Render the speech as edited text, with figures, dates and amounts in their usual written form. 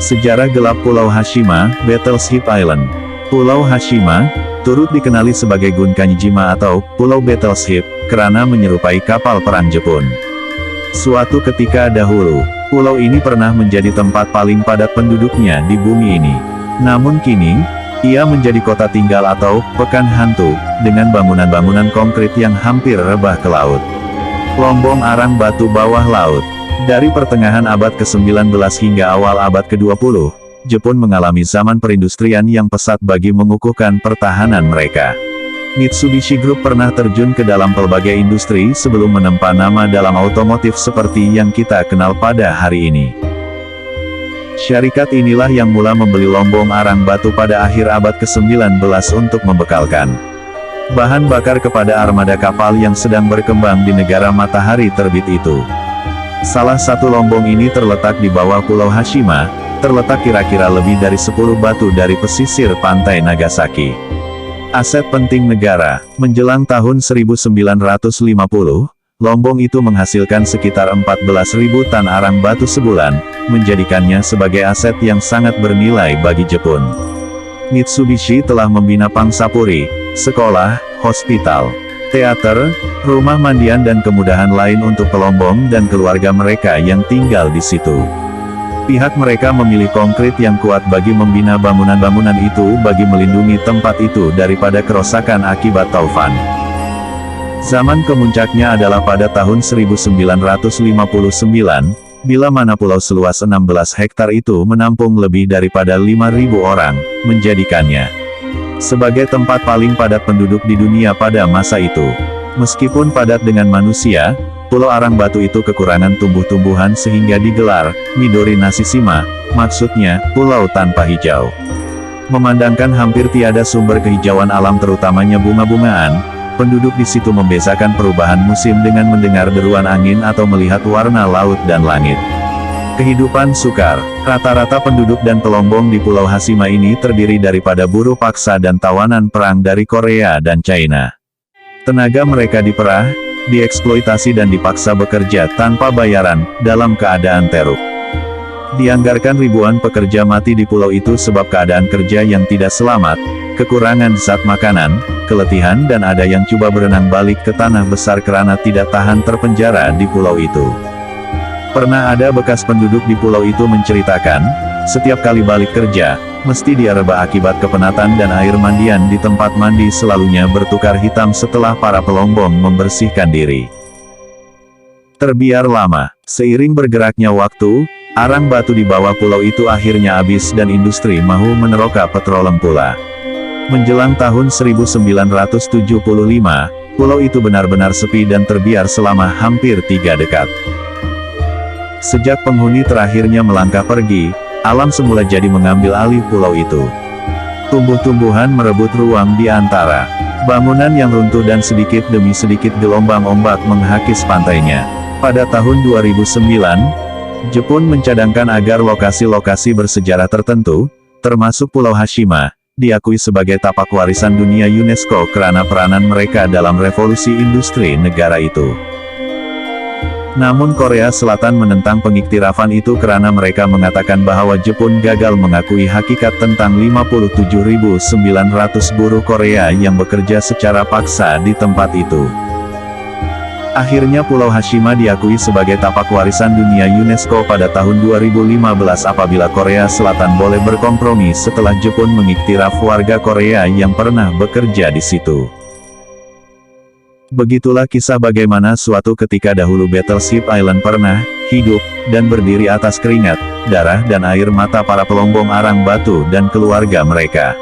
Sejarah gelap Pulau Hashima, Battleship Island. Pulau Hashima, turut dikenali sebagai Gun Kanjima atau Pulau Battleship, karena menyerupai kapal perang Jepun. Suatu ketika dahulu, pulau ini pernah menjadi tempat paling padat penduduknya di bumi ini. Namun kini, ia menjadi kota tinggal atau pekan hantu, dengan bangunan-bangunan konkrit yang hampir rebah ke laut. Lombong arang batu bawah laut. Dari pertengahan abad ke-19 hingga awal abad ke-20, Jepun mengalami zaman perindustrian yang pesat bagi mengukuhkan pertahanan mereka. Mitsubishi Group pernah terjun ke dalam pelbagai industri sebelum menempa nama dalam otomotif seperti yang kita kenal pada hari ini. Syarikat inilah yang mula membeli lombong arang batu pada akhir abad ke-19 untuk membekalkan bahan bakar kepada armada kapal yang sedang berkembang di negara matahari terbit itu. Salah satu lombong ini terletak di bawah Pulau Hashima, terletak kira-kira lebih dari 10 batu dari pesisir pantai Nagasaki. Aset penting negara. Menjelang tahun 1950, lombong itu menghasilkan sekitar 14.000 tan arang batu sebulan, menjadikannya sebagai aset yang sangat bernilai bagi Jepun. Mitsubishi telah membina pangsapuri, sekolah, hospital, teater, rumah mandian dan kemudahan lain untuk pelombong dan keluarga mereka yang tinggal di situ. Pihak mereka memilih konkrit yang kuat bagi membina bangunan-bangunan itu bagi melindungi tempat itu daripada kerusakan akibat taufan. Zaman kemuncaknya adalah pada tahun 1959, bila mana pulau seluas 16 hektar itu menampung lebih daripada 5.000 orang, menjadikannya sebagai tempat paling padat penduduk di dunia pada masa itu. Meskipun padat dengan manusia, Pulau Arang Batu itu kekurangan tumbuh-tumbuhan sehingga digelar Midori Nashishima, maksudnya, pulau tanpa hijau. Memandangkan hampir tiada sumber kehijauan alam terutamanya bunga-bungaan, penduduk di situ membiasakan perubahan musim dengan mendengar deruan angin atau melihat warna laut dan langit. Kehidupan sukar. Rata-rata penduduk dan pelombong di Pulau Hashima ini terdiri daripada buruh paksa dan tawanan perang dari Korea dan China. Tenaga mereka diperah, dieksploitasi dan dipaksa bekerja tanpa bayaran, dalam keadaan teruk. Dianggarkan ribuan pekerja mati di pulau itu sebab keadaan kerja yang tidak selamat, kekurangan zat makanan, keletihan dan ada yang coba berenang balik ke tanah besar karena tidak tahan terpenjara di pulau itu. Pernah ada bekas penduduk di pulau itu menceritakan, setiap kali balik kerja, mesti dia rebah akibat kepenatan dan air mandian di tempat mandi selalunya bertukar hitam setelah para pelombong membersihkan diri. Terbiar lama, seiring bergeraknya waktu, arang batu di bawah pulau itu akhirnya habis dan industri mahu meneroka petroleum pula. Menjelang tahun 1975, pulau itu benar-benar sepi dan terbiar selama hampir 3 dekad. Sejak penghuni terakhirnya melangkah pergi, alam semula jadi mengambil alih pulau itu. Tumbuh-tumbuhan merebut ruang di antara bangunan yang runtuh dan sedikit demi sedikit gelombang ombak menghakis pantainya. Pada tahun 2009, Jepun mencadangkan agar lokasi-lokasi bersejarah tertentu, termasuk Pulau Hashima, diakui sebagai tapak warisan dunia UNESCO karena peranan mereka dalam revolusi industri negara itu. Namun Korea Selatan menentang pengiktirafan itu karena mereka mengatakan bahwa Jepun gagal mengakui hakikat tentang 57.900 buruh Korea yang bekerja secara paksa di tempat itu. Akhirnya Pulau Hashima diakui sebagai tapak warisan dunia UNESCO pada tahun 2015 apabila Korea Selatan boleh berkompromi setelah Jepun mengiktiraf warga Korea yang pernah bekerja di situ. Begitulah kisah bagaimana suatu ketika dahulu Battleship Island pernah hidup dan berdiri atas keringat, darah dan air mata para pelombong arang batu dan keluarga mereka.